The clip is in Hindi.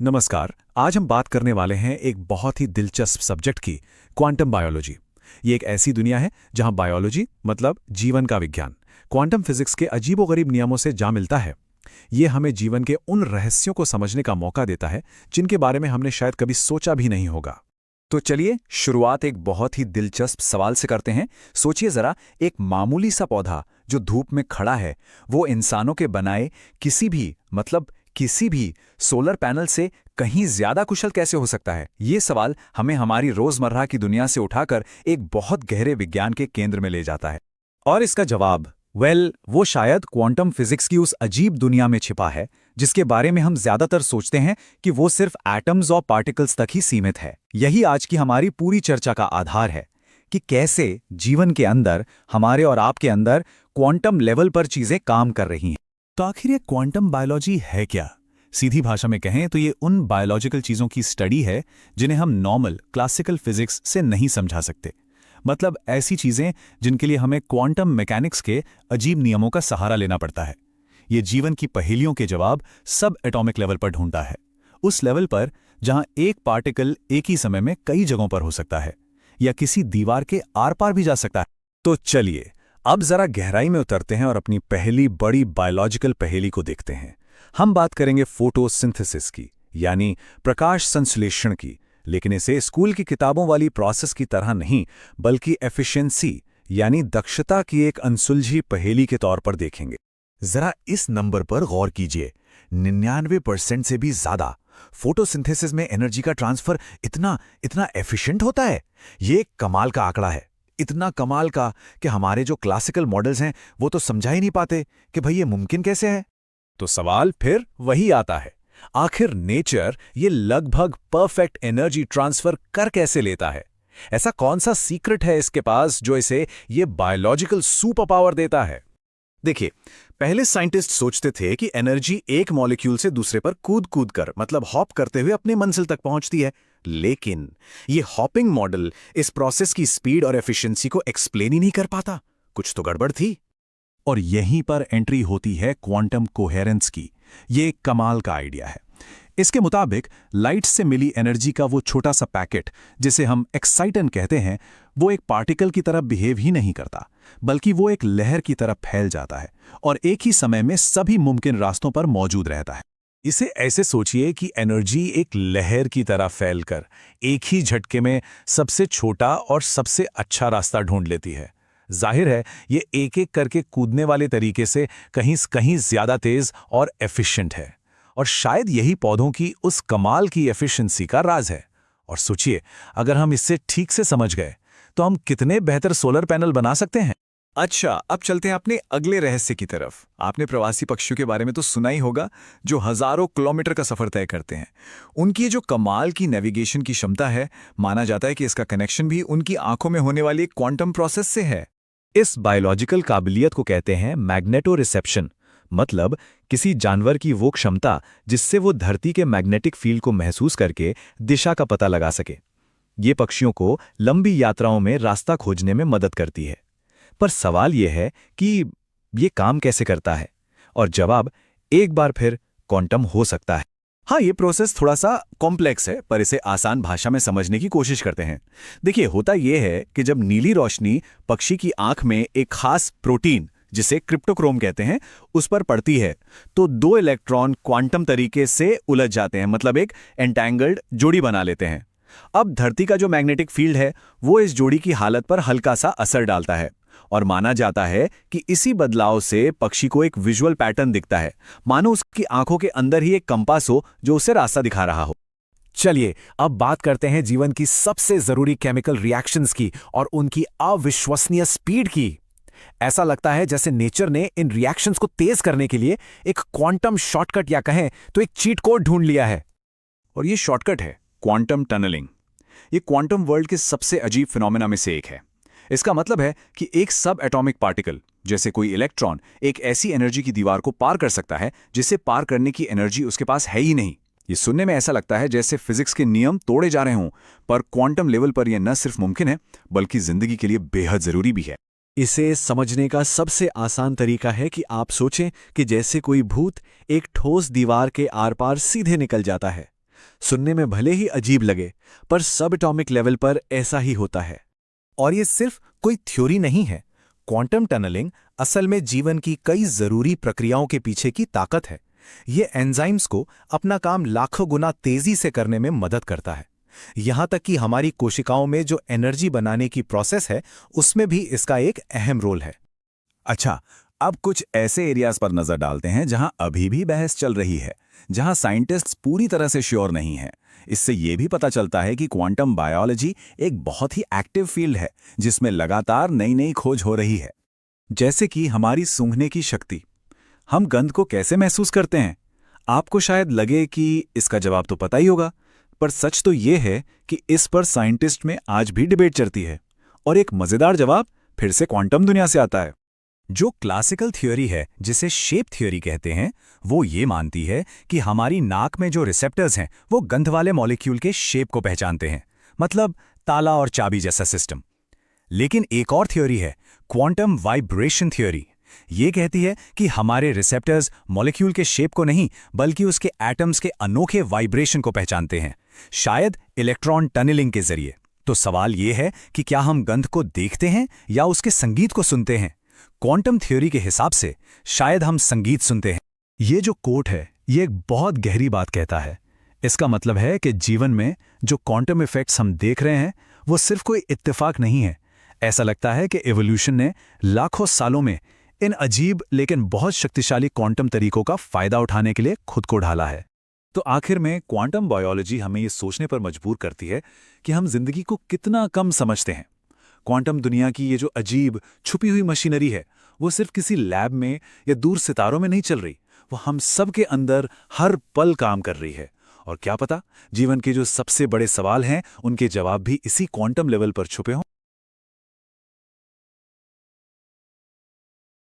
नमस्कार। आज हम बात करने वाले हैं एक बहुत ही दिलचस्प सब्जेक्ट की, क्वांटम बायोलॉजी। ये एक ऐसी दुनिया है जहां बायोलॉजी मतलब जीवन का विज्ञान क्वांटम फिजिक्स के अजीबोगरीब नियमों से जा मिलता है। ये हमें जीवन के उन रहस्यों को समझने का मौका देता है जिनके बारे में हमने शायद कभी सोचा भी नहीं होगा। तो चलिए शुरुआत एक बहुत ही दिलचस्प सवाल से करते हैं। सोचिए जरा, एक मामूली सा पौधा जो धूप में खड़ा है, वो इंसानों के बनाए किसी भी सोलर पैनल से कहीं ज्यादा कुशल कैसे हो सकता है? ये सवाल हमें हमारी रोजमर्रा की दुनिया से उठाकर एक बहुत गहरे विज्ञान के केंद्र में ले जाता है। और इसका जवाब वो शायद क्वांटम फिजिक्स की उस अजीब दुनिया में छिपा है जिसके बारे में हम ज्यादातर सोचते हैं कि वो सिर्फ एटम्स और पार्टिकल्स तक ही सीमित है। यही आज की हमारी पूरी चर्चा का आधार है कि कैसे जीवन के अंदर, हमारे और आपके अंदर क्वांटम लेवल पर चीजें काम कर रही हैं। तो आखिर ये क्वांटम बायोलॉजी है क्या? सीधी भाषा में कहें तो ये उन बायोलॉजिकल चीज़ों की स्टडी है जिन्हें हम नॉर्मल क्लासिकल फिजिक्स से नहीं समझा सकते। मतलब ऐसी चीज़ें जिनके लिए हमें क्वांटम मैकेनिक्स के अजीब नियमों का सहारा लेना पड़ता है। ये जीवन की पहेलियों के जवाब सब एटॉमिक लेवल पर ढूंढता है, उस लेवल पर जहां एक पार्टिकल एक ही समय में कई जगहों पर हो सकता है या किसी दीवार के आर पार भी जा सकता है। तो चलिए अब जरा गहराई में उतरते हैं और अपनी पहली बड़ी बायोलॉजिकल पहेली को देखते हैं। हम बात करेंगे फोटोसिंथेसिस की, यानी प्रकाश संश्लेषण की, लेकिन इसे स्कूल की किताबों वाली प्रोसेस की तरह नहीं, बल्कि एफिशिएंसी यानी दक्षता की एक अनसुलझी पहेली के तौर पर देखेंगे। जरा इस नंबर पर गौर कीजिए, 99% से भी ज्यादा फोटोसिंथेसिस में एनर्जी का ट्रांसफर इतना एफिशिएंट होता है। ये एक कमाल का आंकड़ा है, इतना कमाल का कि हमारे जो क्लासिकल मॉडल्स हैं वो तो समझा ही नहीं पाते कि भाई ये मुमकिन कैसे है। तो सवाल फिर वही आता है, आखिर नेचर ये लगभग परफेक्ट एनर्जी ट्रांसफर कर कैसे लेता है? ऐसा कौन सा सीक्रेट है इसके पास जो इसे ये बायोलॉजिकल सुपर पावर देता है? देखिए, पहले साइंटिस्ट सोचते थे कि एनर्जी एक मॉलिक्यूल से दूसरे पर कूद कूद कर, मतलब हॉप करते हुए अपने मंजिल तक पहुंचती है। लेकिन ये हॉपिंग मॉडल इस प्रोसेस की स्पीड और एफिशिएंसी को एक्सप्लेन ही नहीं कर पाता। कुछ तो गड़बड़ थी। और यहीं पर एंट्री होती है क्वांटम कोहेरेंस की। ये एक कमाल का आइडिया है। इसके मुताबिक लाइट से मिली एनर्जी का वो छोटा सा पैकेट, जिसे हम एक्साइटन कहते हैं, वो एक पार्टिकल की तरह बिहेव ही नहीं करता, बल्कि वो एक लहर की तरह फैल जाता है और एक ही समय में सभी मुमकिन रास्तों पर मौजूद रहता है। इसे ऐसे सोचिए कि एनर्जी एक लहर की तरह फैलकर एक ही झटके में सबसे छोटा और सबसे अच्छा रास्ता ढूंढ लेती है। जाहिर है ये एक एक करके कूदने वाले तरीके से कहीं ज्यादा तेज और एफिशिएंट है, और शायद यही पौधों की उस कमाल की एफिशिएंसी का राज है। और सोचिए, अगर हम इससे ठीक से समझ गए तो हम कितने बेहतर सोलर पैनल बना सकते हैं। अच्छा, अब चलते हैं अपने अगले रहस्य की तरफ। आपने प्रवासी पक्षियों के बारे में तो सुना ही होगा, जो हजारों किलोमीटर का सफर तय करते हैं। उनकी जो कमाल की नेविगेशन की क्षमता है, माना जाता है कि इसका कनेक्शन भी उनकी आंखों में होने वाली एक क्वांटम प्रोसेस से है। इस बायोलॉजिकल काबिलियत को कहते हैं मैग्नेटो रिसेप्शन, मतलब किसी जानवर की वो क्षमता जिससे वो धरती के मैग्नेटिक फील्ड को महसूस करके दिशा का पता लगा सके। ये पक्षियों को लंबी यात्राओं में रास्ता खोजने में मदद करती है। पर सवाल ये है कि ये काम कैसे करता है? और जवाब एक बार फिर क्वांटम हो सकता है। हाँ, ये प्रोसेस थोड़ा सा कॉम्प्लेक्स है, पर इसे आसान भाषा में समझने की कोशिश करते हैं। देखिए, होता यह है कि जब नीली रोशनी पक्षी की आंख में एक खास प्रोटीन, जिसे क्रिप्टोक्रोम कहते हैं, उस पर पड़ती है, तो दो इलेक्ट्रॉन क्वांटम तरीके से उलझ जाते हैं, मतलब एक एंटैंगल्ड जोड़ी बना लेते हैं। अब धरती का जो मैग्नेटिक फील्ड है वो इस जोड़ी की हालत पर हल्का सा असर डालता है, और माना जाता है कि इसी बदलाव से पक्षी को एक विजुअल पैटर्न दिखता है, मानो उसकी आंखों के अंदर ही एक कंपास हो जो उसे रास्ता दिखा रहा हो। चलिए अब बात करते हैं जीवन की सबसे जरूरी केमिकल रिएक्शंस की और उनकी अविश्वसनीय स्पीड की। ऐसा लगता है जैसे नेचर ने इन रिएक्शंस को तेज करने के लिए एक क्वांटम शॉर्टकट, या कहें तो एक चीट कोड ढूंढ लिया है। और ये शॉर्टकट है क्वांटम टनलिंग। ये क्वांटम वर्ल्ड के सबसे अजीब फिनोमेना में से एक है। इसका मतलब है कि एक सब एटॉमिक पार्टिकल, जैसे कोई इलेक्ट्रॉन, एक ऐसी एनर्जी की दीवार को पार कर सकता है जिसे पार करने की एनर्जी उसके पास है ही नहीं। ये सुनने में ऐसा लगता है जैसे फिजिक्स के नियम तोड़े जा रहे हों, पर क्वांटम लेवल पर यह न सिर्फ मुमकिन है, बल्कि जिंदगी के लिए बेहद जरूरी भी है। इसे समझने का सबसे आसान तरीका है कि आप सोचें कि जैसे कोई भूत एक ठोस दीवार के आर पार सीधे निकल जाता है। सुनने में भले ही अजीब लगे, पर सब एटॉमिक लेवल पर ऐसा ही होता है। और ये सिर्फ कोई थ्योरी नहीं है। क्वांटम टनलिंग असल में जीवन की कई जरूरी प्रक्रियाओं के पीछे की ताकत है। ये एंजाइम्स को अपना काम लाखों गुना तेजी से करने में मदद करता है। यहां तक कि हमारी कोशिकाओं में जो एनर्जी बनाने की प्रोसेस है, उसमें भी इसका एक अहम रोल है। अच्छा, अब कुछ ऐसे एरियाज पर नजर डालते हैं जहां अभी भी बहस चल रही है, जहां साइंटिस्ट्स पूरी तरह से श्योर नहीं हैं। इससे यह भी पता चलता है कि क्वांटम बायोलॉजी एक बहुत ही एक्टिव फील्ड है, जिसमें लगातार नई नई खोज हो रही है। जैसे कि हमारी सूंघने की शक्ति। हम गंध को कैसे महसूस करते हैं? आपको शायद लगे कि इसका जवाब तो पता ही होगा, पर सच तो ये है कि इस पर साइंटिस्ट में आज भी डिबेट चलती है। और एक मजेदार जवाब फिर से क्वांटम दुनिया से आता है। जो क्लासिकल थ्योरी है, जिसे शेप थ्योरी कहते हैं, वो ये मानती है कि हमारी नाक में जो रिसेप्टर्स हैं वो गंध वाले मॉलिक्यूल के शेप को पहचानते हैं, मतलब ताला और चाबी जैसा सिस्टम। लेकिन एक और थ्योरी है, क्वांटम वाइब्रेशन थ्योरी। ये कहती है कि हमारे रिसेप्टर्स मॉलिक्यूल के शेप को नहीं, बल्कि उसके एटम्स के अनोखे वाइब्रेशन को पहचानते हैं, शायद इलेक्ट्रॉन टनलिंग के जरिए। तो सवाल ये है कि क्या हम गंध को देखते हैं या उसके संगीत को सुनते हैं? क्वांटम थ्योरी के हिसाब से शायद हम संगीत सुनते हैं। ये जो कोट है, ये एक बहुत गहरी बात कहता है। इसका मतलब है कि जीवन में जो क्वांटम इफेक्ट्स हम देख रहे हैं, वो सिर्फ कोई इत्तेफाक नहीं है। ऐसा लगता है कि एवोल्यूशन ने लाखों सालों में इन अजीब लेकिन बहुत शक्तिशाली क्वांटम तरीकों का फायदा उठाने के लिए खुद को ढाला है। तो आखिर में क्वांटम बायोलॉजी हमें ये सोचने पर मजबूर करती है कि हम जिंदगी को कितना कम समझते हैं। क्वांटम दुनिया की ये जो अजीब छुपी हुई मशीनरी है, वो सिर्फ किसी लैब में या दूर सितारों में नहीं चल रही, वो हम सब के अंदर हर पल काम कर रही है। और क्या पता, जीवन के जो सबसे बड़े सवाल हैं, उनके जवाब भी इसी क्वांटम लेवल पर छुपे हों।